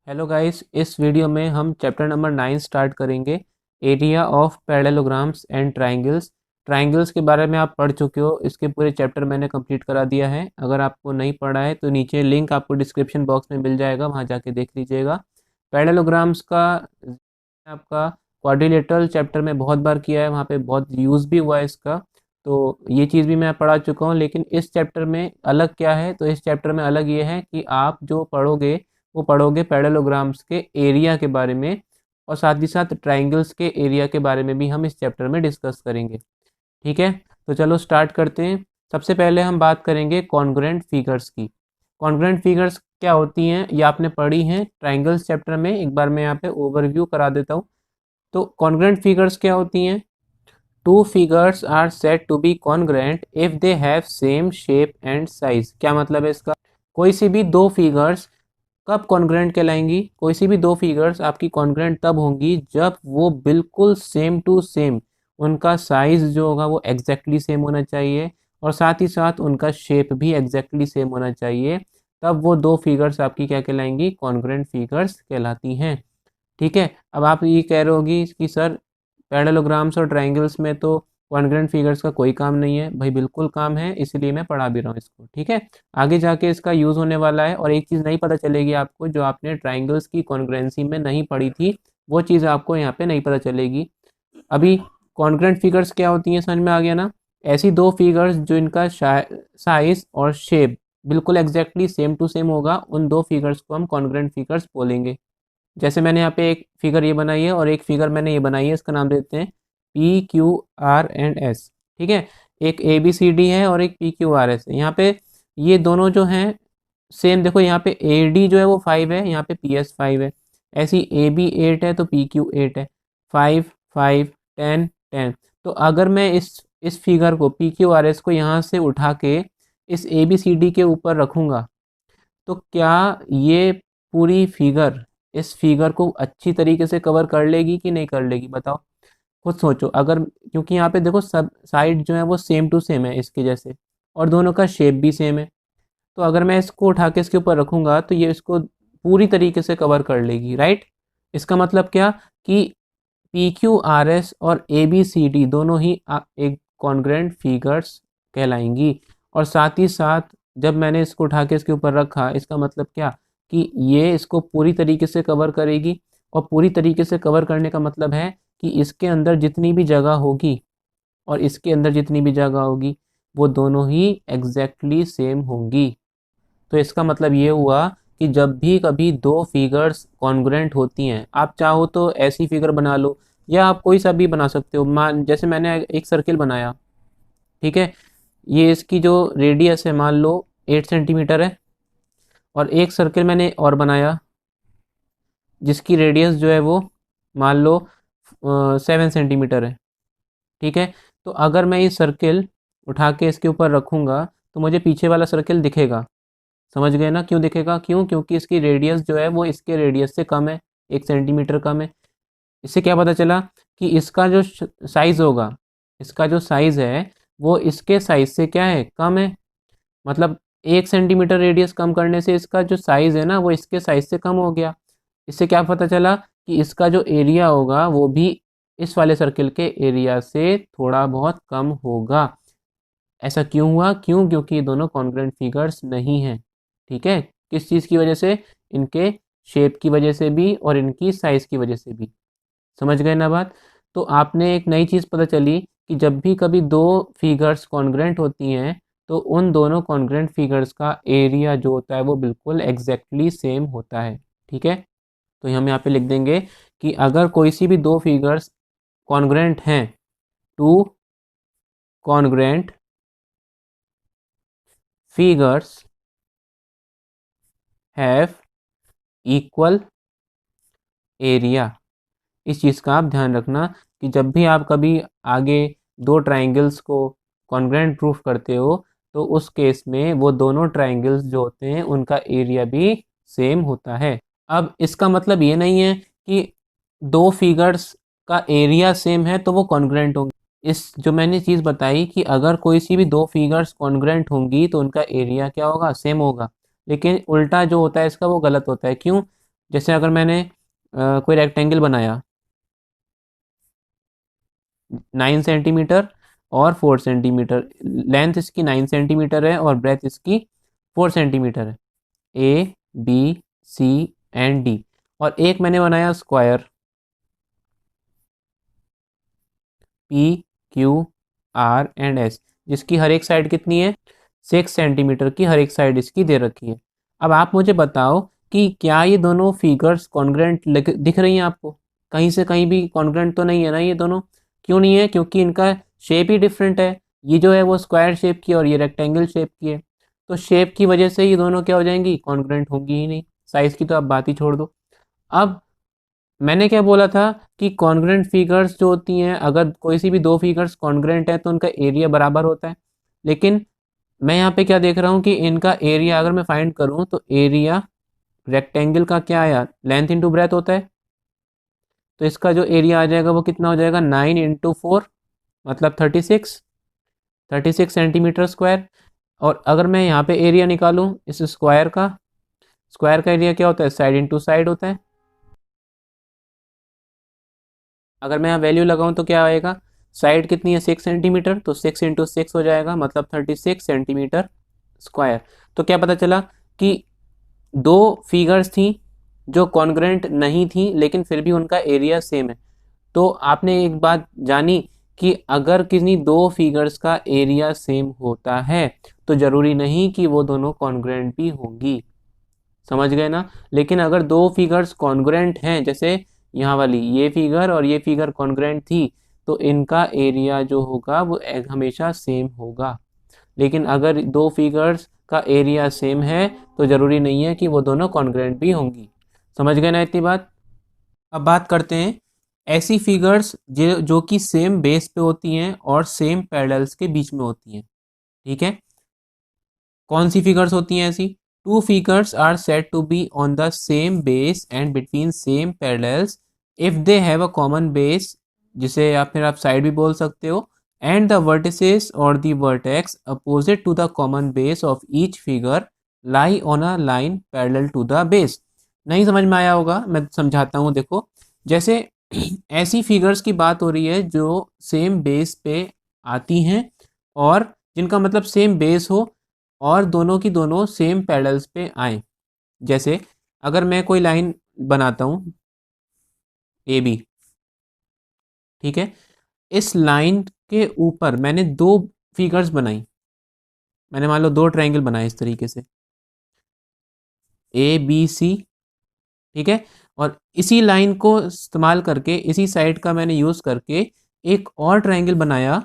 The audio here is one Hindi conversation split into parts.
हेलो गाइस, इस वीडियो में हम चैप्टर नंबर 9 स्टार्ट करेंगे। Area of parallelograms and triangles. Triangles के बारे में आप पढ़ चुके हो, इसके पूरे चैप्टर मैंने कंप्लीट करा दिया है। अगर आपको नहीं पढ़ा है तो नीचे लिंक आपको डिस्क्रिप्शन बॉक्स में मिल जाएगा, वहाँ जाके देख लीजिएगा। पैरेललोग्राम्स का आपका क्वाड्रिलेटरल चैप्टर में बहुत बार किया है, वहाँ पे बहुत यूज़ भी हुआ है इसका। तो ये चीज़ भी मैं पढ़ा चुका हूँ, लेकिन इस चैप्टर में अलग क्या है, तो इस चैप्टर में अलग ये है कि आप जो पढ़ोगे वो पढ़ोगे पैरेललोग्राम्स के एरिया के बारे में, और साथ ही साथ ट्राइंगल्स के एरिया के बारे में भी हम इस चैप्टर में डिस्कस करेंगे। ठीक है, तो चलो स्टार्ट करते हैं। सबसे पहले हम बात करेंगे कॉन्ग्रुएंट फिगर्स की। कॉन्ग्रुएंट फिगर्स क्या होती हैं ये आपने पढ़ी हैं ट्राइंगल्स चैप्टर में। एक बार मैं यहाँ पे ओवरव्यू करा देता हूँ। तो कॉन्ग्रुएंट फिगर्स क्या होती हैं? Two figures are said to be congruent if they have same shape and size. क्या मतलब है इसका? कोई सी भी दो फिगर्स कब कॉन्ग्रुएंट कहलाएंगी? कोई सी भी दो फिगर्स आपकी कॉन्ग्रुएंट तब होंगी जब वो बिल्कुल सेम टू सेम, उनका साइज जो होगा वो एग्जैक्टली सेम होना चाहिए, और साथ ही साथ उनका शेप भी एग्जैक्टली सेम होना चाहिए। तब वो दो फिगर्स आपकी क्या कहलाएंगी? कॉन्ग्रुएंट फिगर्स कहलाती हैं। ठीक है, अब आप ये कह रहे होगी कि सर पैरेललोग्राम्स और ट्राइंगल्स में तो कॉन्ग्रुएंट फिगर्स का कोई काम नहीं है। भाई बिल्कुल काम है, इसीलिए मैं पढ़ा भी रहा हूँ इसको। ठीक है, आगे जाके इसका यूज़ होने वाला है। और एक चीज़ नहीं पता चलेगी आपको, जो आपने ट्राइंगल्स की कॉन्ग्रुएंसी में नहीं पढ़ी थी, वो चीज़ आपको यहाँ पे नहीं पता चलेगी। अभी कॉन्ग्रुएंट फिगर्स क्या होती हैं समझ में आ गया ना? ऐसी दो फिगर्स जो इनका साइज और शेप बिल्कुल एग्जैक्टली सेम टू सेम होगा, उन दो फिगर्स को हम कॉन्ग्रुएंट फिगर्स बोलेंगे। जैसे मैंने यहाँ पे एक फिगर ये बनाई है और एक फिगर मैंने ये बनाई है, इसका नाम देते हैं P Q R and S. ठीक है, एक ए बी सी डी है और एक पी क्यू आर एस है। यहाँ पे ये दोनों जो हैं सेम, देखो यहाँ पे ए डी जो है वो 5 है, यहाँ पे पी एस 5 है। ऐसी ए बी 8 है तो पी क्यू 8 है। 5 5 10 10। तो अगर मैं इस फिगर को पी क्यू आर एस को यहाँ से उठा के इस ए बी सी डी के ऊपर रखूँगा, तो क्या ये पूरी फिगर इस फिगर को अच्छी तरीके से कवर कर लेगी कि नहीं कर लेगी? बताओ, खुद सोचो। अगर, क्योंकि यहाँ पे देखो सब साइड जो है वो सेम टू सेम है इसके जैसे, और दोनों का शेप भी सेम है। तो अगर मैं इसको उठा के इसके ऊपर रखूँगा तो ये इसको पूरी तरीके से कवर कर लेगी, राइट? इसका मतलब क्या कि पी क्यू आर एस और ए बी सी डी दोनों ही एक कॉन्ग्रुएंट फिगर्स कहलाएंगी। और साथ ही साथ जब मैंने इसको उठा के इसके ऊपर रखा, इसका मतलब क्या कि ये इसको पूरी तरीके से कवर करेगी। और पूरी तरीके से कवर करने का मतलब है कि इसके अंदर जितनी भी जगह होगी और इसके अंदर जितनी भी जगह होगी, वो दोनों ही एग्जैक्टली सेम होंगी। तो इसका मतलब ये हुआ कि जब भी कभी दो फिगर्स कॉन्ग्रुएंट होती हैं, आप चाहो तो ऐसी फिगर बना लो, या आप कोई सा भी बना सकते हो। मान, जैसे मैंने एक सर्किल बनाया, ठीक है, ये इसकी जो रेडियस है मान लो 8 सेंटीमीटर है, और एक सर्किल मैंने और बनाया जिसकी रेडियस जो है वो मान लो 7 सेंटीमीटर है। ठीक है, तो अगर मैं ये सर्किल उठा के इसके ऊपर रखूँगा तो मुझे पीछे वाला सर्किल दिखेगा। समझ गए ना क्यों दिखेगा? क्यों? क्योंकि इसकी रेडियस जो है वो इसके रेडियस से कम है, 1 सेंटीमीटर कम है। इससे क्या पता चला कि इसका जो साइज़ होगा, इसका जो साइज़ है वो इसके साइज़ से क्या है? कम है। मतलब 1 सेंटीमीटर रेडियस कम करने से इसका जो साइज़ है ना वो इसके साइज़ से कम हो गया। इससे क्या पता चला कि इसका जो एरिया होगा वो भी इस वाले सर्किल के एरिया से थोड़ा बहुत कम होगा। ऐसा क्यों हुआ? क्यों? क्योंकि ये दोनों कॉन्ग्रुएंट फिगर्स नहीं हैं। ठीक है, किस चीज़ की वजह से? इनके शेप की वजह से भी और इनकी साइज़ की वजह से भी। समझ गए ना बात? तो आपने एक नई चीज़ पता चली कि जब भी कभी दो फिगर्स कॉन्ग्रुएंट होती हैं तो उन दोनों कॉन्ग्रुएंट फिगर्स का एरिया जो होता है वो बिल्कुल एग्जैक्टली सेम होता है। ठीक है, तो हम यहाँ पे लिख देंगे कि अगर कोई सी भी दो फिगर्स कॉन्ग्रुएंट हैं, two congruent figures have equal area. इस चीज़ का आप ध्यान रखना कि जब भी आप कभी आगे दो ट्राइंगल्स को कॉन्ग्रुएंट प्रूफ करते हो तो उस केस में वो दोनों ट्राइंगल्स जो होते हैं उनका एरिया भी सेम होता है। अब इसका मतलब ये नहीं है कि दो फिगर्स का एरिया सेम है तो वो कॉन्ग्रुएंट होंगे। इस जो मैंने चीज़ बताई कि अगर कोई सी भी दो फिगर्स कॉन्ग्रुएंट होंगी तो उनका एरिया क्या होगा? सेम होगा। लेकिन उल्टा जो होता है इसका वो गलत होता है। क्यों? जैसे अगर मैंने कोई रेक्टेंगल बनाया 9 सेंटीमीटर और 4 सेंटीमीटर, लेंथ इसकी 9 सेंटीमीटर है और ब्रेथ इसकी 4 सेंटीमीटर है, A B C and D. और एक मैंने बनाया square P Q R and S, जिसकी हर एक साइड कितनी है, 6 सेंटीमीटर की हर एक साइड इसकी दे रखी है। अब आप मुझे बताओ कि क्या ये दोनों फिगर्स कॉन्ग्रुएंट दिख रही हैं आपको, कहीं से कहीं भी कॉन्ग्रुएंट तो नहीं है ना ये दोनों। क्यों नहीं है, क्योंकि इनका शेप ही डिफरेंट है। ये जो है वो स्क्वायर शेप की और ये रेक्टेंगल शेप की है, तो शेप की वजह से ये दोनों क्या हो जाएंगी, कॉन्ग्रुएंट होंगी ही नहीं। साइज़ की तो आप बात ही छोड़ दो। अब मैंने क्या बोला था कि कॉन्ग्रुएंट फिगर्स जो होती हैं, अगर कोई सी भी दो फिगर्स कॉन्ग्रुएंट है तो उनका एरिया बराबर होता है। लेकिन मैं यहाँ पे क्या देख रहा हूँ कि इनका एरिया अगर मैं फाइंड करूँ तो एरिया रेक्टेंगल का क्या आया, लेंथ इंटू ब्रेथ होता है। तो इसका जो एरिया आ जाएगा वो कितना हो जाएगा, 9 इंटू 4 मतलब 36 सेंटीमीटर स्क्वायर। और अगर मैं यहाँ पे एरिया निकालूँ इस स्क्वायर का एरिया क्या होता है, साइड इंटू साइड होता है। अगर मैं यहाँ वैल्यू लगाऊँ तो क्या आएगा, साइड कितनी है 6 सेंटीमीटर, तो 6 इंटू 6 हो जाएगा मतलब 36 सेंटीमीटर स्क्वायर। तो क्या पता चला कि दो फिगर्स थी जो कॉन्ग्रुएंट नहीं थी लेकिन फिर भी उनका एरिया सेम है। तो आपने एक बात जानी कि अगर किसी दो फिगर्स का एरिया सेम होता है तो ज़रूरी नहीं कि वो दोनों कॉन्ग्रुएंट भी होंगी। समझ गए ना। लेकिन अगर दो फिगर्स कॉन्ग्रुएंट हैं, जैसे यहाँ वाली ये फिगर और ये फिगर कॉन्ग्रुएंट थी, तो इनका एरिया जो होगा वो हमेशा सेम होगा। लेकिन अगर दो फिगर्स का एरिया सेम है तो ज़रूरी नहीं है कि वो दोनों कॉन्ग्रुएंट भी होंगी। समझ गए ना इतनी बात। अब बात करते हैं ऐसी फिगर्स जो कि सेम बेस पे होती हैं और सेम पैरेलल्स के बीच में होती हैं। ठीक है, कौन सी फिगर्स होती हैं ऐसी, two figures are said to be on the same base and between same parallels if they have a common base, जिसे या फिर आप साइड भी बोल सकते हो, एंड द वर्टिसेस और the vertex opposite to the common base of each figure lie on a line parallel to the base. नहीं समझ में आया होगा, मैं समझाता हूँ। देखो, जैसे ऐसी फिगर्स की बात हो रही है जो सेम बेस पे आती हैं और जिनका मतलब सेम बेस हो और दोनों की दोनों सेम पैरेलल्स पे आए। जैसे अगर मैं कोई लाइन बनाता हूँ ए बी, ठीक है, इस लाइन के ऊपर मैंने दो फिगर्स बनाई, मैंने मान लो दो ट्रायंगल बनाए इस तरीके से ए बी सी, ठीक है। और इसी लाइन को इस्तेमाल करके, इसी साइड का मैंने यूज़ करके एक और ट्रायंगल बनाया,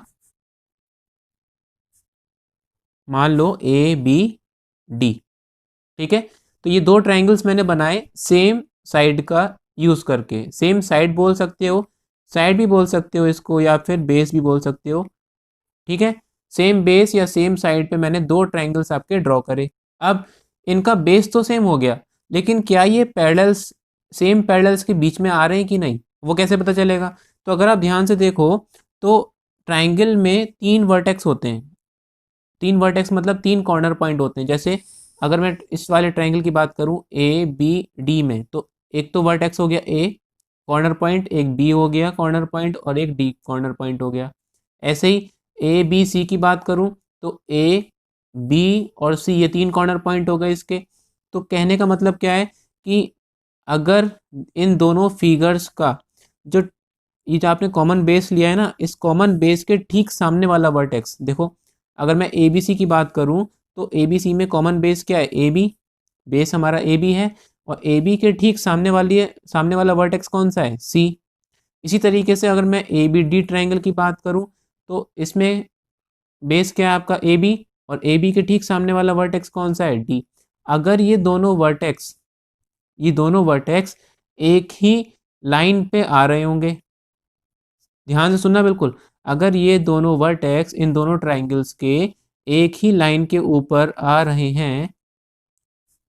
मान लो ए बी डी, ठीक है। तो ये दो ट्रायंगल्स मैंने बनाए सेम साइड का यूज़ करके। सेम साइड बोल सकते हो, साइड भी बोल सकते हो इसको, या फिर बेस भी बोल सकते हो, ठीक है। सेम बेस या सेम साइड पे मैंने दो ट्रायंगल्स आपके ड्रॉ करे। अब इनका बेस तो सेम हो गया, लेकिन क्या ये पैरेलल्स सेम पैरेलल्स के बीच में आ रहे हैं कि नहीं, वो कैसे पता चलेगा। तो अगर आप ध्यान से देखो तो ट्रायंगल में तीन वर्टेक्स होते हैं। तीन वर्टेक्स मतलब तीन कॉर्नर पॉइंट होते हैं। जैसे अगर मैं इस वाले ट्रायंगल की बात करूं ए बी डी में, तो एक तो वर्टेक्स हो गया ए कॉर्नर पॉइंट, एक बी हो गया कॉर्नर पॉइंट और एक डी कॉर्नर पॉइंट हो गया। ऐसे ही ए बी सी की बात करूं तो ए बी और सी ये तीन कॉर्नर पॉइंट हो गए इसके। तो कहने का मतलब क्या है कि अगर इन दोनों फिगर्स का जो ये जो आपने कॉमन बेस लिया है ना, इस कॉमन बेस के ठीक सामने वाला वर्टेक्स देखो, अगर मैं ए बी सी की बात करूं तो ए बी सी में कॉमन बेस क्या है, ए बी, बेस हमारा ए बी है, और ए बी के ठीक सामने वाला वर्टेक्स कौन सा है, सी। इसी तरीके से अगर मैं ए बी डी ट्रायंगल की बात करूं तो इसमें बेस क्या है आपका ए बी, और ए बी के ठीक सामने वाला वर्टेक्स कौन सा है, डी। अगर ये दोनों वर्टेक्स एक ही लाइन पे आ रहे होंगे, ध्यान से सुनना बिल्कुल, अगर ये दोनों वर्टेक्स इन दोनों ट्रायंगल्स के एक ही लाइन के ऊपर आ रहे हैं,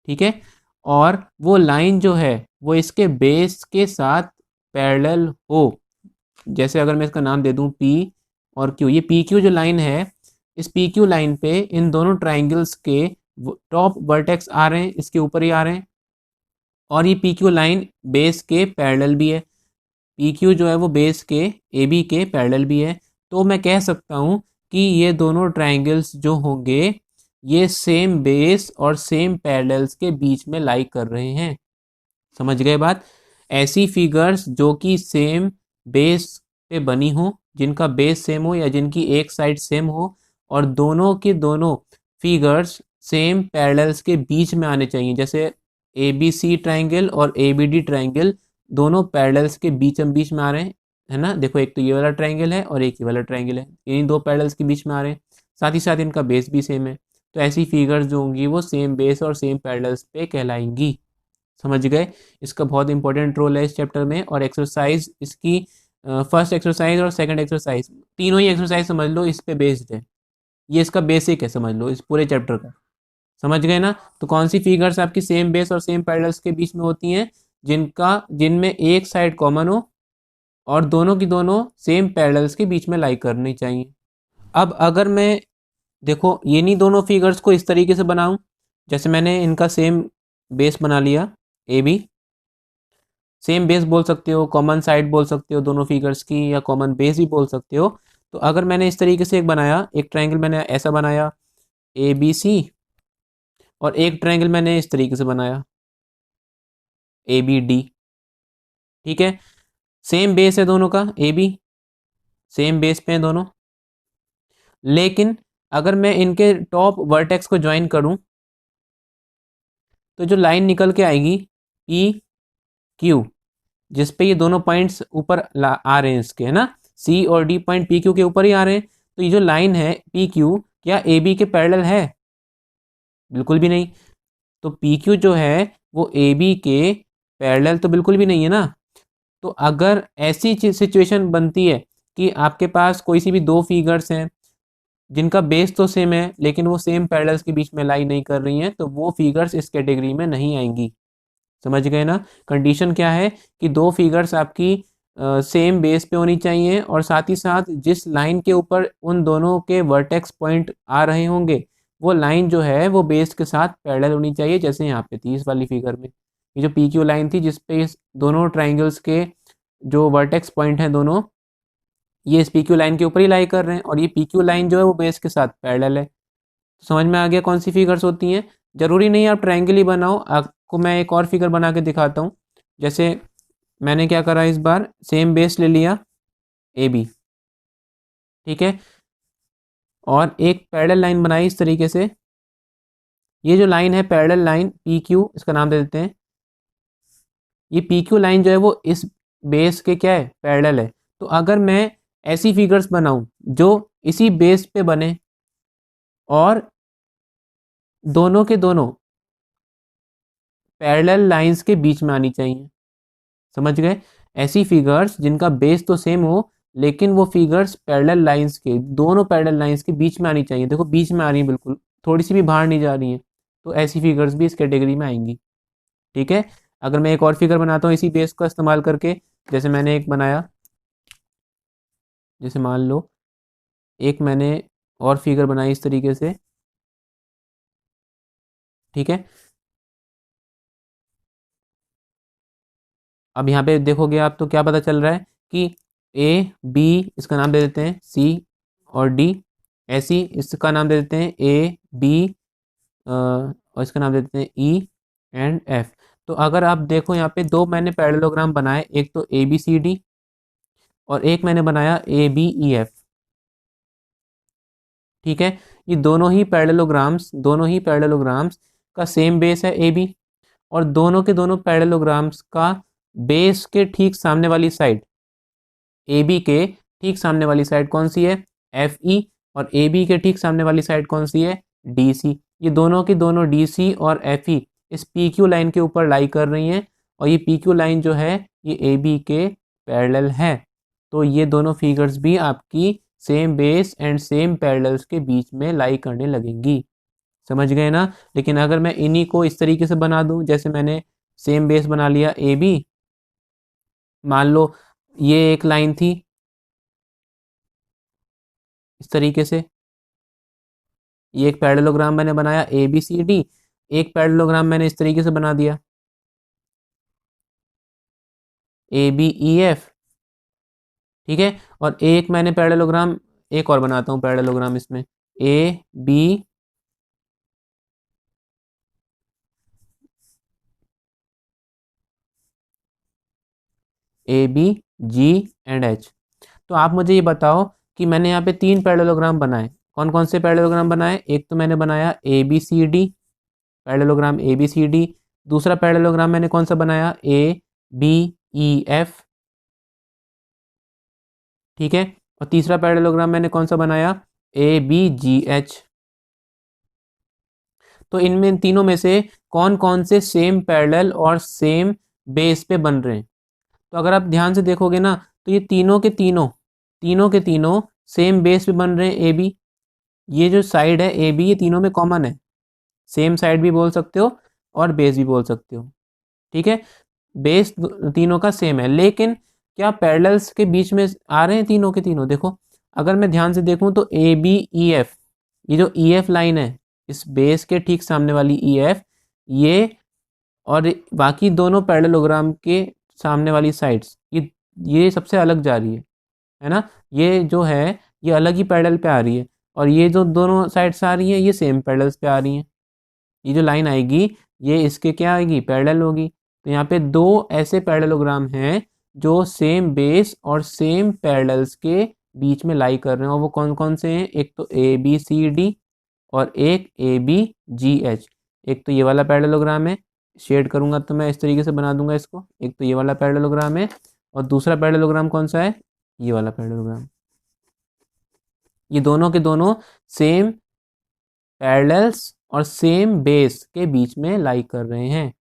ठीक है, और वो लाइन जो है वो इसके बेस के साथ पैरेलल हो, जैसे अगर मैं इसका नाम दे दूं पी और क्यू, ये पी क्यू जो लाइन है, इस पी क्यू लाइन पे इन दोनों ट्रायंगल्स के टॉप वर्टेक्स आ रहे हैं, इसके ऊपर ही आ रहे हैं, और ये पी क्यू लाइन बेस के पैरेलल भी है, पी क्यू जो है वो बेस के ए बी के पैरेलल भी है। तो मैं कह सकता हूँ कि ये दोनों ट्राइंगल्स जो होंगे ये सेम बेस और सेम पैरेलल्स के बीच में लाई कर रहे हैं। समझ गए बात? ऐसी फिगर्स जो कि सेम बेस पे बनी हो, जिनका बेस सेम हो या जिनकी एक साइड सेम हो, और दोनों के दोनों फिगर्स सेम पैरेलल्स के बीच में आने चाहिए। जैसे ए बी सी ट्राइंगल और ए बी डी ट्राइंगल दोनों पैरेलल्स के बीच में आ रहे हैं, है ना। देखो एक तो ये वाला ट्राइंगल है और एक ये वाला ट्राइंगल है, इन दो पैरेलल्स के बीच में आ रहे हैं, साथ ही साथ इनका बेस भी सेम है। तो ऐसी फिगर्स जो होंगी वो सेम बेस और सेम पैरेलल्स पे कहलाएंगी। समझ गए? इसका बहुत इंपॉर्टेंट रोल है इस चैप्टर में। और एक्सरसाइज इसकी फर्स्ट एक्सरसाइज और सेकंड एक्सरसाइज, तीनों ही एक्सरसाइज समझ लो इस पे बेस्ड है। ये इसका बेसिक है, समझ लो इस पूरे चैप्टर का। समझ गए ना? तो कौन सी फिगर्स आपकी सेम बेस और सेम पैरेलल्स के बीच में होती हैं? जिनमें एक साइड कॉमन हो और दोनों की दोनों सेम पैरेलल्स के बीच में लाई करनी चाहिए। अब अगर मैं, देखो ये नहीं, दोनों फिगर्स को इस तरीके से बनाऊं, जैसे मैंने इनका सेम बेस बना लिया ए बी, सेम बेस बोल सकते हो, कॉमन साइड बोल सकते हो दोनों फिगर्स की, या कॉमन बेस भी बोल सकते हो। तो अगर मैंने इस तरीके से एक बनाया, एक ट्रायंगल मैंने ऐसा बनाया ए बी सी, और एक ट्रायंगल मैंने इस तरीके से बनाया ए बी डी। ठीक है, सेम बेस है दोनों का, ए बी सेम बेस पे हैं दोनों। लेकिन अगर मैं इनके टॉप वर्टेक्स को ज्वाइन करूं तो जो लाइन निकल के आएगी पी क्यू, जिस पे ये दोनों पॉइंट्स ऊपर आ रहे हैं इसके, है ना, सी और डी पॉइंट पी क्यू के ऊपर ही आ रहे हैं। तो ये जो लाइन है पी क्यू, क्या ए बी के पैरेलल है? बिल्कुल भी नहीं। तो पी क्यू जो है वो ए बी के पैरेलल तो बिल्कुल भी नहीं है ना। तो अगर ऐसी सिचुएशन बनती है कि आपके पास कोई सी भी दो फिगर्स हैं जिनका बेस तो सेम है लेकिन वो सेम पैरेलल्स के बीच में लाई नहीं कर रही हैं, तो वो फिगर्स इस कैटेगरी में नहीं आएंगी। समझ गए ना? कंडीशन क्या है कि दो फिगर्स आपकी सेम बेस पे होनी चाहिए, और साथ ही साथ जिस लाइन के ऊपर उन दोनों के वर्टेक्स पॉइंट आ रहे होंगे वो लाइन जो है वो बेस के साथ पैरेलल होनी चाहिए। जैसे यहाँ पे थी इस वाली फिगर में, ये जो पी क्यू लाइन थी जिस पे इस दोनों ट्राइंगल्स के जो वर्टेक्स पॉइंट हैं दोनों, ये इस पी क्यू लाइन के ऊपर ही लाई कर रहे हैं, और ये पी क्यू लाइन जो है वो बेस के साथ पैरेलल है। तो समझ में आ गया कौन सी फिगर्स होती हैं। जरूरी नहीं आप ट्रायंगल ही बनाओ, आपको मैं एक और फिगर बना के दिखाता हूँ। जैसे मैंने क्या करा, इस बार सेम बेस ले लिया ए बी, ठीक है, और एक पैरेलल लाइन बनाई इस तरीके से। ये जो लाइन है पैरेलल लाइन पी क्यू, इसका नाम दे देते हैं। ये पी क्यू लाइन जो है वो इस बेस के क्या है, पैरेलल है। तो अगर मैं ऐसी फिगर्स बनाऊं जो इसी बेस पे बने और दोनों के दोनों पैरेलल लाइंस के बीच में आनी चाहिए। समझ गए? ऐसी फिगर्स जिनका बेस तो सेम हो लेकिन वो फिगर्स पैरेलल लाइंस के, दोनों पैरेलल लाइंस के बीच में आनी चाहिए। देखो बीच में आ रही है, बिल्कुल थोड़ी सी भी बाहर नहीं जा रही है। तो ऐसी फिगर्स भी इस कैटेगरी में आएंगी। ठीक है, अगर मैं एक और फिगर बनाता हूँ इसी बेस का इस्तेमाल करके, जैसे मैंने एक बनाया, जैसे मान लो एक मैंने और फिगर बनाई इस तरीके से। ठीक है, अब यहाँ पे देखोगे आप तो क्या पता चल रहा है कि ए बी, इसका नाम दे देते हैं सी और डी, ऐसी इसका नाम दे देते हैं ए बी, और इसका नाम दे देते हैं ई एंड एफ। तो अगर आप देखो यहाँ पे दो मैंने पैरेललोग्राम बनाए, एक तो ए बी सी डी और एक मैंने बनाया ए बी ई एफ। ठीक है, ये दोनों ही पैरेललोग्राम्स का सेम बेस है ए बी, और दोनों के दोनों पैरेललोग्राम्स का बेस के ठीक सामने वाली साइड, ए बी के ठीक सामने वाली साइड कौन सी है, एफ ई, और ए बी के ठीक सामने वाली साइड कौन सी है, डी सी। ये दोनों की दोनों डी सी और एफ ई इस पी क्यू लाइन के ऊपर लाई कर रही हैं, और ये पी क्यू लाइन जो है ये ए बी के पैरेलल है। तो ये दोनों फिगर्स भी आपकी same base and same parallels के बीच में लाई करने लगेंगी। समझ गए ना? लेकिन अगर मैं इन्हीं को इस तरीके से बना दूं, जैसे मैंने सेम बेस बना लिया ए बी, मान लो ये एक लाइन थी इस तरीके से, ये एक पैरेललोग्राम मैंने बनाया ए बी सी डी, एक पैरेललोग्राम मैंने इस तरीके से बना दिया। ए बी ई एफ, ठीक है। और एक मैंने पैरेललोग्राम एक और बनाता हूँ पैरेललोग्राम इसमें, A B A B G and H. तो आप मुझे ये बताओ कि मैंने यहाँ पे 3 पैरेललोग्राम बनाए, कौन कौन से पैरेललोग्राम बनाए? एक तो मैंने बनाया A B C D, parallelogram A B C D. दूसरा पैरेललोग्राम मैंने कौन सा बनाया? ए बी ई एफ, ठीक है। और तीसरा पैरेललोग्राम मैंने कौन सा बनाया? A B G H. तो इनमें तीनों में से कौन कौन से सेम पैरेलल और सेम बेस पे बन रहे हैं? तो अगर आप ध्यान से देखोगे ना, तो ये तीनों के तीनों सेम बेस पे बन रहे हैं, ए बी। ये जो साइड है ए बी, ये तीनों में कॉमन है, सेम साइड भी बोल सकते हो और बेस भी बोल सकते हो, ठीक है। बेस तीनों का सेम है, लेकिन क्या पैरेलल्स के बीच में आ रहे हैं तीनों के तीनों? देखो, अगर मैं ध्यान से देखूं तो ए बी ई एफ, ये जो ई एफ लाइन है, इस बेस के ठीक सामने वाली ई एफ, ये और बाकी दोनों पैरेललोग्राम के सामने वाली साइड्स, ये सबसे अलग जा रही है ना। ये जो है ये अलग ही पैरेलल पे आ रही है, और ये जो दोनों साइड्स आ रही हैं ये सेम पैरेलल्स पे आ रही हैं। ये जो लाइन आएगी ये इसके क्या आएगी? पैरेलल होगी। तो यहाँ पे दो ऐसे पैरेललोग्राम हैं जो सेम बेस और सेम पैरेलल्स के बीच में लाई कर रहे हैं, और वो कौन कौन से हैं? एक तो ए बी सी डी और एक ए बी जी एच। एक तो ये वाला पैरेललोग्राम है, शेड करूंगा तो मैं इस तरीके से बना दूंगा इसको। एक तो ये वाला पैरेललोग्राम है, और दूसरा पैरेललोग्राम कौन सा है? ये वाला पैरेललोग्राम। ये दोनों के दोनों सेम पैरेलल्स और सेम बेस के बीच में लाई कर रहे हैं।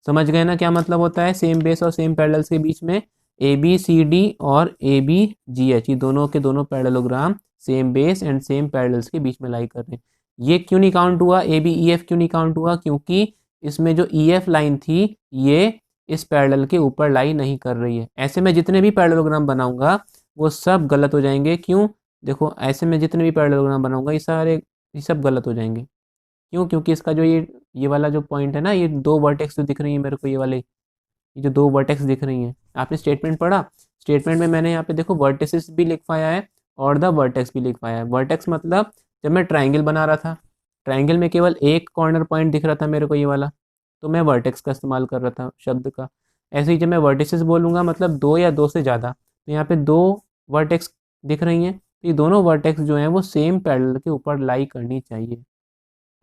समझ गए ना क्या मतलब होता है सेम बेस और सेम पैरेलल्स के बीच में? ए बी सी डी और ए बी जी एच, ये दोनों के दोनों parallelogram same base and same parallels के बीच में लाई कर रहे हैं। ये क्यों नहीं काउंट हुआ? ए बी ई एफ क्यों नहीं काउंट हुआ? क्योंकि इसमें जो ई एफ लाइन थी ये इस पैरेलल के ऊपर लाई नहीं कर रही है। ऐसे में जितने भी पैरेललोग्राम बनाऊंगा वो सब गलत हो जाएंगे। क्यों? देखो, ऐसे में जितने भी पैरेललोग्राम बनाऊंगा ये सब गलत हो जाएंगे। क्यों? क्योंकि इसका जो ये वाला जो पॉइंट है ना, ये दो वर्टेक्स जो दिख रही है मेरे को, ये जो दो वर्टेक्स दिख रही हैं, आपने स्टेटमेंट पढ़ा? स्टेटमेंट में मैंने यहाँ पे देखो वर्टिसेस भी लिख पाया है और द वर्टेक्स भी लिख पाया है। वर्टेक्स मतलब जब मैं ट्राइंगल बना रहा था, ट्राइंगल में केवल एक कॉर्नर पॉइंट दिख रहा था मेरे को, ये वाला, तो मैं वर्टेक्स का इस्तेमाल कर रहा था शब्द का। ऐसे ही जब मैं वर्टिसेस बोलूँगा मतलब दो या दो से ज़्यादा, तो यहाँ पे दो वर्टेक्स दिख रही हैं, तो ये दोनों वर्टेक्स जो हैं वो सेम पैरेलल के ऊपर लाई करनी चाहिए।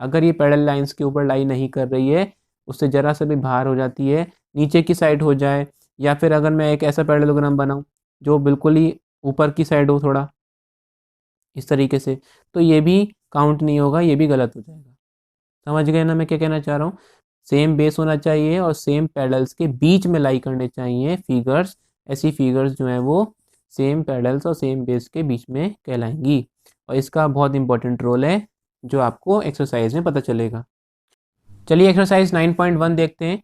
अगर ये पैरेलल लाइंस के ऊपर लाई नहीं कर रही है, उससे ज़रा सा भी बाहर हो जाती है, नीचे की साइड हो जाए, या फिर अगर मैं एक ऐसा पैरेललोग्राम बनाऊं जो बिल्कुल ही ऊपर की साइड हो थोड़ा इस तरीके से, तो ये भी काउंट नहीं होगा, ये भी गलत हो जाएगा। समझ गए ना मैं क्या कहना चाह रहा हूँ? सेम बेस होना चाहिए और सेम पैरेलल्स के बीच में लाई करने चाहिए फिगर्स। ऐसी फिगर्स जो हैं वो सेम पैरेलल्स और सेम बेस के बीच में कहलाएंगी, और इसका बहुत इंपॉर्टेंट रोल है जो आपको एक्सरसाइज में पता चलेगा। चलिए एक्सरसाइज 9.1 देखते हैं।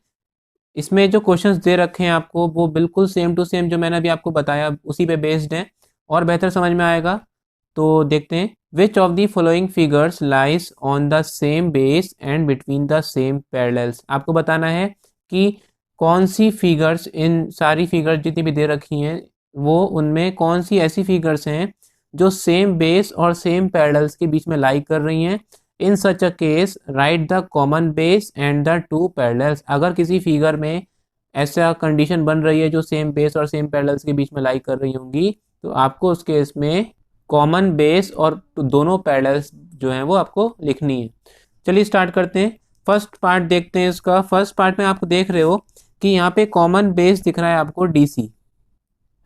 इसमें जो क्वेश्चंस दे रखे हैं आपको वो बिल्कुल सेम टू सेम जो मैंने अभी आपको बताया उसी पे बेस्ड हैं, और बेहतर समझ में आएगा। तो देखते हैं, which of the following figures lies on the same base and between the same parallels. आपको बताना है कि कौन सी फिगर्स, इन सारी फिगर्स जितनी भी दे रखी हैं वो उनमें कौन सी ऐसी फिगर्स हैं जो सेम बेस और सेम पैरेलल्स के बीच में लाई कर रही हैं। In such a case right the common base and the two parallels. अगर किसी फिगर में ऐसा कंडीशन बन रही है जो सेम बेस और सेम पैरेलल्स के बीच में लाई कर रही होंगी, तो आपको उस केस में कॉमन बेस और दोनों पैरेलल्स जो हैं वो आपको लिखनी है। चलिए स्टार्ट करते हैं। फर्स्ट पार्ट देखते हैं इसका। फर्स्ट पार्ट में आप देख रहे हो कि यहाँ पे कॉमन बेस दिख रहा है आपको DC,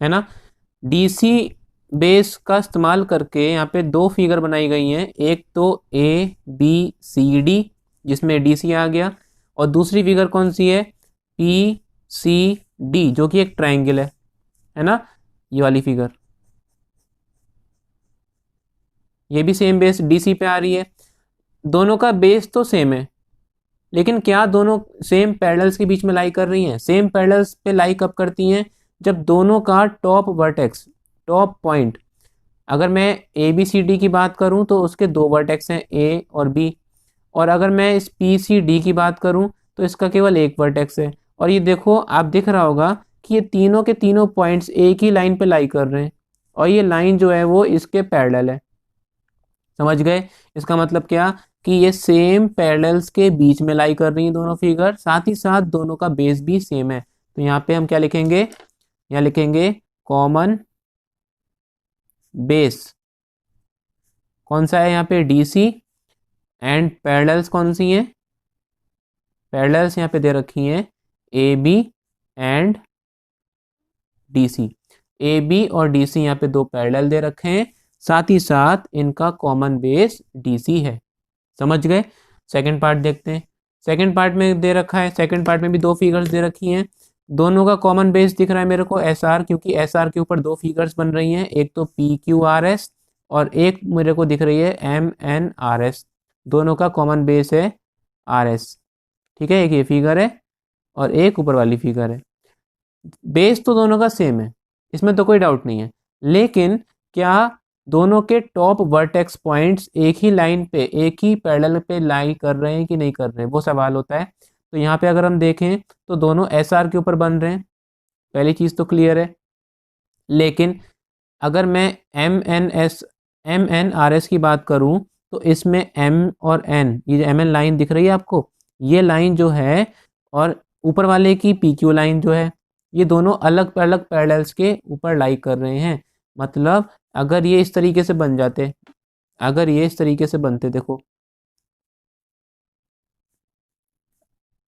है ना। DC बेस का इस्तेमाल करके यहाँ पे दो फिगर बनाई गई हैं, एक तो ABCD जिसमें DC आ गया, और दूसरी फिगर कौन सी है? PCD जो कि एक ट्राइंगल है ना, ये वाली फिगर। ये भी सेम बेस DC पे आ रही है। दोनों का बेस तो सेम है, लेकिन क्या दोनों सेम पैरेलल्स के बीच में लाई कर रही हैं? सेम पैरेलल्स पे लाई कब करती हैं? जब दोनों का टॉप वर्टेक्स, टॉप पॉइंट, अगर मैं ABCD की बात करूं तो उसके दो वर्टेक्स हैं A और B, और अगर मैं इस PCD की बात करूं तो इसका केवल एक वर्टेक्स है। और ये देखो, आप दिख रहा होगा कि ये तीनों के तीनों पॉइंट्स एक ही लाइन पे लाई कर रहे हैं और ये लाइन जो है वो इसके पैरेलल है। समझ गए? इसका मतलब क्या कि ये सेम पैरेलल्स के बीच में लाई कर रही हैं दोनों फिगर, साथ ही साथ दोनों का बेस भी सेम है। तो यहाँ पे हम क्या लिखेंगे? यहाँ लिखेंगे कॉमन बेस। कौन सा है यहाँ पे? DC। एंड पैरेलल्स कौन सी हैं? पैरेलल्स यहाँ पे दे रखी हैं AB एंड DC। AB और DC यहाँ पे दो पैरेलल दे रखे हैं, साथ ही साथ इनका कॉमन बेस DC है। समझ गए? सेकंड पार्ट देखते हैं। सेकंड पार्ट में दे रखा है, सेकंड पार्ट में भी दो फिगर्स दे रखी हैं। दोनों का कॉमन बेस दिख रहा है मेरे को SR, क्योंकि SR के ऊपर दो फिगर्स बन रही हैं, एक तो PQRS और एक मेरे को दिख रही है MNRS। दोनों का कॉमन बेस है RS। ठीक है, एक ये फिगर है और एक ऊपर वाली फिगर है। बेस तो दोनों का सेम है, इसमें तो कोई डाउट नहीं है, लेकिन क्या दोनों के टॉप वर्टेक्स पॉइंट्स एक ही लाइन पे, एक ही पैरेलल पे लाई कर रहे हैं कि नहीं कर रहे हैं, वो सवाल होता है। तो यहाँ पे अगर हम देखें तो दोनों SR के ऊपर बन रहे हैं, पहली चीज़ तो क्लियर है। लेकिन अगर मैं MNRS की बात करूँ तो इसमें M और N, ये जो MN लाइन दिख रही है आपको, ये लाइन जो है, और ऊपर वाले की PQ लाइन जो है, ये दोनों अलग अलग पैरेलल्स के ऊपर लाई कर रहे हैं। मतलब अगर ये इस तरीके से बन जाते, अगर ये इस तरीके से बनते, देखो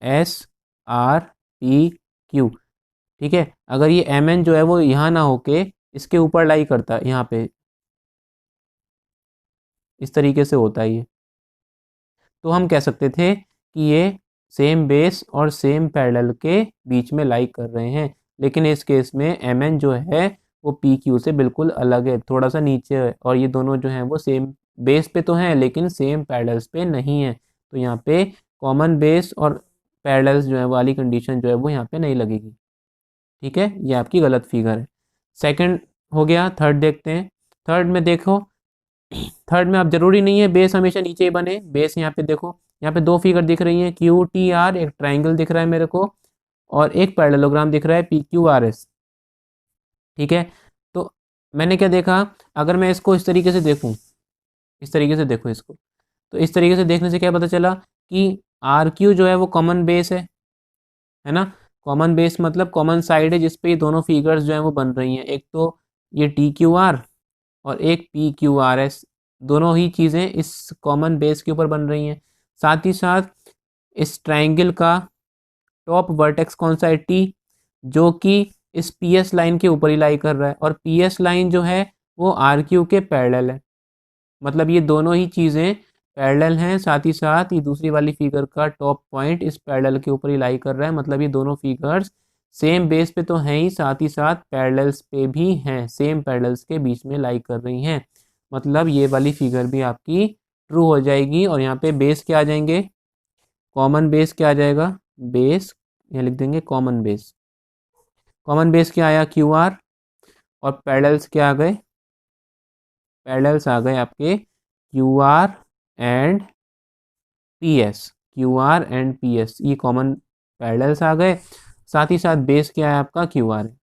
SRPQ, ठीक है, अगर ये MN जो है वो यहाँ ना होके इसके ऊपर लाई करता, यहाँ पे इस तरीके से होता है ये, तो हम कह सकते थे कि ये सेम बेस और सेम पैरेलल के बीच में लाई कर रहे हैं। लेकिन इस केस में MN जो है वो PQ से बिल्कुल अलग है, थोड़ा सा नीचे है, और ये दोनों जो हैं वो सेम बेस पे तो हैं लेकिन सेम पैरेलल्स पे नहीं है। तो यहाँ पे कॉमन बेस और पैरेलल्स जो है वाली कंडीशन जो है वो यहाँ पे नहीं लगेगी। ठीक है, ये आपकी गलत फिगर है। सेकंड हो गया, थर्ड देखते हैं। थर्ड में देखो, थर्ड में अब जरूरी नहीं है बेस हमेशा नीचे ही बने। बेस यहाँ पे देखो, यहाँ पे दो फिगर दिख रही हैं QTR, एक ट्राइंगल दिख रहा है मेरे को, और एक पैरेललोग्राम दिख रहा है PQRS। ठीक है, तो मैंने क्या देखा, अगर मैं इसको इस तरीके से देखूं, इस तरीके से देखो इसको, तो इस तरीके से देखने से क्या पता चला कि RQ जो है वो कॉमन बेस है ना। कॉमन बेस मतलब कॉमन साइड है जिसपे ये दोनों फिगर्स जो हैं वो बन रही हैं, एक तो ये TQR और एक PQRS, दोनों ही चीज़ें इस कॉमन बेस के ऊपर बन रही हैं। साथ ही साथ इस ट्रायंगल का टॉप वर्टेक्स कौन सा है? T, जो कि इस PS लाइन के ऊपर ही लाई कर रहा है, और PS लाइन जो है वो RQ के पैरेलल है। मतलब ये दोनों ही चीज़ें पैरेलल हैं, साथ ही साथ ये दूसरी वाली फिगर का टॉप पॉइंट इस पैरेलल के ऊपर ही लाई कर रहा है। मतलब ये दोनों फिगर्स सेम बेस पे तो हैं ही, साथ ही साथ पैरेलल्स पे भी हैं, सेम पैरेलल्स के बीच में लाई कर रही हैं। मतलब ये वाली फिगर भी आपकी ट्रू हो जाएगी। और यहाँ पे बेस क्या आ जाएंगे? कॉमन बेस क्या आ जाएगा? बेस यहाँ लिख देंगे कॉमन बेस। कॉमन बेस क्या आया? QR। और पैरेलल्स क्या आ गए? पैरेलल्स आ गए आपके QR and PS। QR and PS ये कॉमन पैरेलल्स आ गए, साथ ही साथ बेस क्या है आपका? QR है।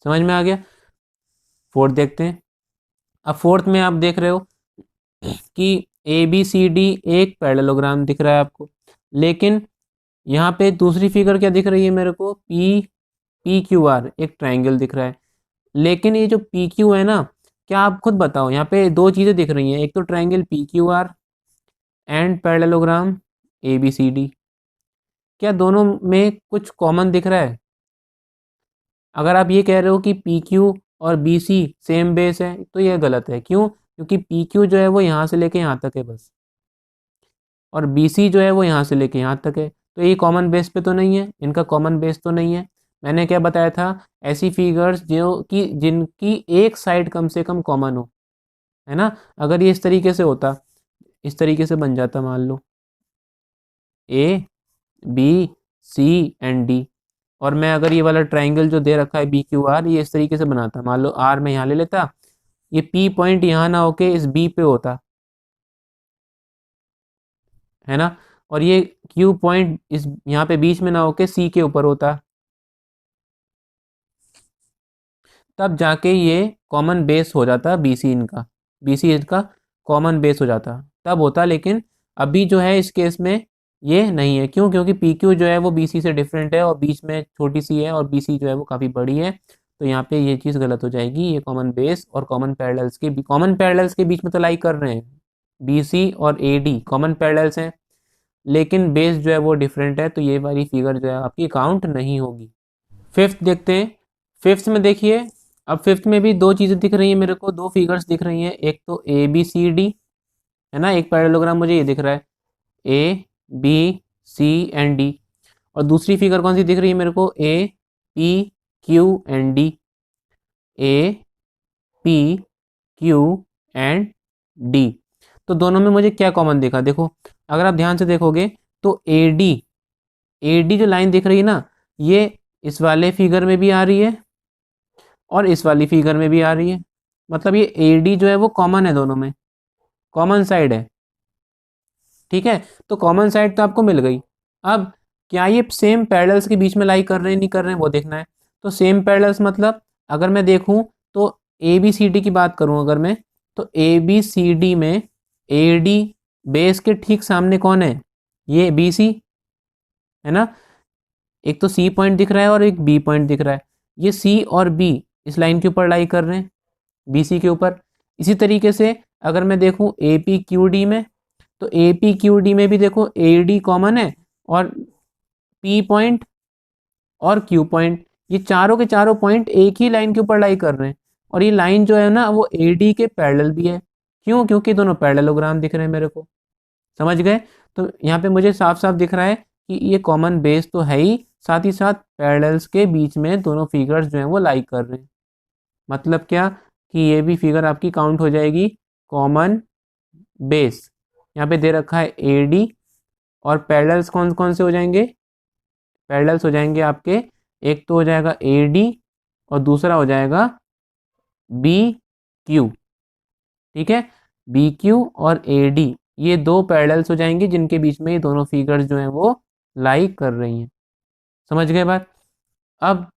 समझ में आ गया? फोर्थ देखते हैं। अब फोर्थ में आप देख रहे हो कि ABCD एक पैरेललोग्राम दिख रहा है आपको, लेकिन यहाँ पे दूसरी फिगर क्या दिख रही है मेरे को? PQR एक ट्रायंगल दिख रहा है। लेकिन ये जो PQ है ना, क्या आप खुद बताओ, यहाँ पे दो चीज़ें दिख रही हैं, एक तो triangle PQR and parallelogram ABCD, क्या दोनों में कुछ कॉमन दिख रहा है? अगर आप ये कह रहे हो कि PQ और BC सेम बेस है तो यह गलत है। क्यों? क्योंकि PQ जो है वो यहाँ से लेके यहाँ तक है बस, और BC जो है वो यहाँ से लेके यहाँ तक है, तो ये कॉमन बेस पे तो नहीं है, इनका कॉमन बेस तो नहीं है। मैंने क्या बताया था? ऐसी फिगर्स जो कि जिनकी एक साइड कम से कम कॉमन हो, है ना। अगर ये इस तरीके से होता, इस तरीके से बन जाता, मान लो ABCD, और मैं अगर ये वाला ट्राइंगल जो दे रखा है BQR, ये इस तरीके से बनाता, मान लो R मैं यहाँ ले लेता, ये P पॉइंट यहाँ ना होके इस B पे होता, है ना, और ये Q पॉइंट इस यहाँ पे बीच में ना होके C के ऊपर होता, तब जाके ये कॉमन बेस हो जाता BC इनका, BC इसका कॉमन बेस हो जाता, तब होता। लेकिन अभी जो है इस केस में ये नहीं है। क्यों? क्योंकि PQ जो है वो BC से डिफरेंट है और बीच में छोटी सी है और BC जो है वो काफ़ी बड़ी है, तो यहाँ पे ये चीज़ गलत हो जाएगी। ये कॉमन बेस और कॉमन पैरेलल्स के बीच में तो लाई कर रहे हैं, BC और AD कॉमन पैरेलल्स हैं, लेकिन बेस जो है वो डिफरेंट है, तो ये वाली फिगर जो है आपकी काउंट नहीं होगी। फिफ्थ देखते हैं। फिफ्थ में देखिए, अब फिफ्थ में भी दो चीज़ें दिख रही हैं मेरे को, दो फिगर्स दिख रही हैं। एक तो ABCD है ना, एक पैरेललोग्राम मुझे ये दिख रहा है ABCD, और दूसरी फिगर कौन सी दिख रही है मेरे को, APQD, APQD। तो दोनों में मुझे क्या कॉमन दिखा, देखो अगर आप ध्यान से देखोगे तो AD जो लाइन दिख रही है ना, ये इस वाले फिगर में भी आ रही है और इस वाली फिगर में भी आ रही है। मतलब ये AD जो है वो कॉमन है, दोनों में कॉमन साइड है। ठीक है, तो कॉमन साइड तो आपको मिल गई। अब क्या ये सेम पैरेलल्स के बीच में लाई कर रहे हैं नहीं कर रहे हैं वो देखना है। तो सेम पैरेलल्स मतलब अगर मैं देखूं तो ABCD की बात करूं अगर मैं, तो ABCD में AD बेस के ठीक सामने कौन है, ये BC है ना। एक तो C पॉइंट दिख रहा है और एक B पॉइंट दिख रहा है, ये C और B इस लाइन के ऊपर लाई कर रहे हैं, BC के ऊपर। इसी तरीके से अगर मैं देखूं APQD में, तो APQD में भी देखो AD कॉमन है और P पॉइंट और Q पॉइंट, ये चारों के चारों पॉइंट एक ही लाइन के ऊपर लाई कर रहे हैं, और ये लाइन जो है ना वो AD के पैरेलल भी है। क्यों? क्योंकि दोनों पैरेललोग्राम दिख रहे हैं मेरे को। समझ गए? तो यहाँ पे मुझे साफ साफ दिख रहा है कि ये कॉमन बेस तो है ही, साथ ही साथ पैरेलल्स के बीच में दोनों फिगर्स जो हैं वो लाई कर रहे हैं। मतलब क्या कि ये भी फिगर आपकी काउंट हो जाएगी कॉमन बेस। यहाँ पे दे रखा है AD, और पैरेलल्स कौन कौन से हो जाएंगे, पैरेलल्स हो जाएंगे आपके, एक तो हो जाएगा AD और दूसरा हो जाएगा BQ। ठीक है, BQ और AD ये दो पैरेलल्स हो जाएंगे जिनके बीच में ये दोनों फिगर्स जो हैं वो लाई कर रही हैं। समझ गए बात? अब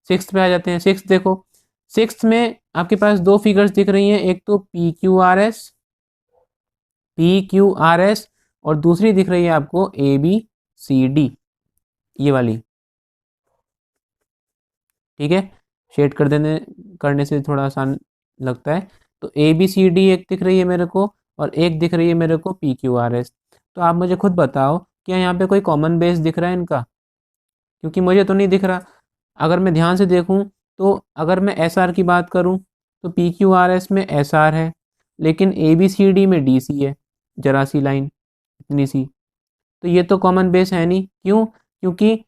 सिक्स्थ पे आ जाते हैं। सिक्स्थ देखो, सिक्स्थ में आपके पास दो फिगर्स दिख रही हैं, एक तो PQRS और दूसरी दिख रही है आपको ABCD, ये वाली। ठीक है, शेड करने से थोड़ा आसान लगता है। तो ABCD एक दिख रही है मेरे को और एक दिख रही है मेरे को PQRS। तो आप मुझे खुद बताओ, क्या यहाँ पे कोई कॉमन बेस दिख रहा है इनका? क्योंकि मुझे तो नहीं दिख रहा। अगर मैं ध्यान से देखूं तो अगर मैं SR की बात करूं तो PQRS में SR है, लेकिन ABCD में DC है, जरा सी लाइन इतनी सी। तो ये तो कॉमन बेस है नहीं। क्यों? क्योंकि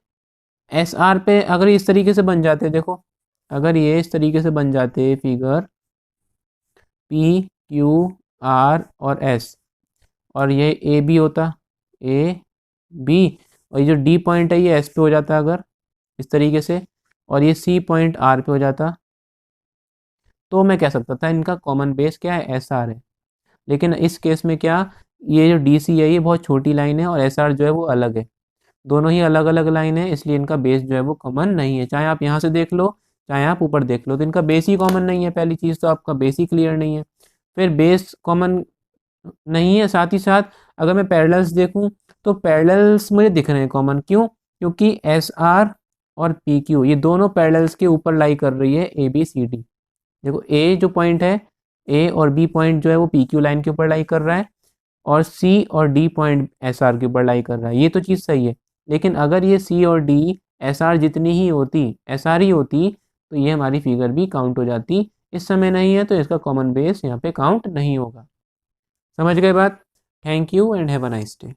SR पे अगर इस तरीके से बन जाते, देखो अगर ये इस तरीके से बन जाते फिगर PQR और S, और ये AB होता, AB, और ये जो D पॉइंट है ये S पे हो जाता अगर इस तरीके से, और ये C पॉइंट R पे हो जाता, तो मैं कह सकता था इनका कॉमन बेस क्या है, SR है। लेकिन इस केस में क्या, ये जो DC है ये बहुत छोटी लाइन है और SR जो है वो अलग है, दोनों ही अलग अलग लाइन है, इसलिए इनका बेस जो है वो कॉमन नहीं है। चाहे आप यहाँ से देख लो चाहे आप ऊपर देख लो, तो इनका बेस ही कॉमन नहीं है। पहली चीज़ तो आपका बेस ही क्लियर नहीं है, फिर बेस कॉमन नहीं है। साथ ही साथ अगर मैं पैरेलल्स देखूं तो पैरेलल्स मुझे दिख रहे हैं कॉमन। क्यों? क्योंकि SR और PQ ये दोनों पैरेलल्स के ऊपर लाई कर रही है ABCD। देखो A जो पॉइंट है, A और B पॉइंट जो है वो PQ लाइन के ऊपर लाई कर रहा है, और C और D पॉइंट SR के ऊपर लाई कर रहा है। ये तो चीज़ सही है, लेकिन अगर ये C और D SR जितनी ही होती, SR ही होती, तो ये हमारी फिगर भी काउंट हो जाती। इस समय नहीं है तो इसका कॉमन बेस यहाँ पे काउंट नहीं होगा। समझ गए बात? Thank you and have a nice day.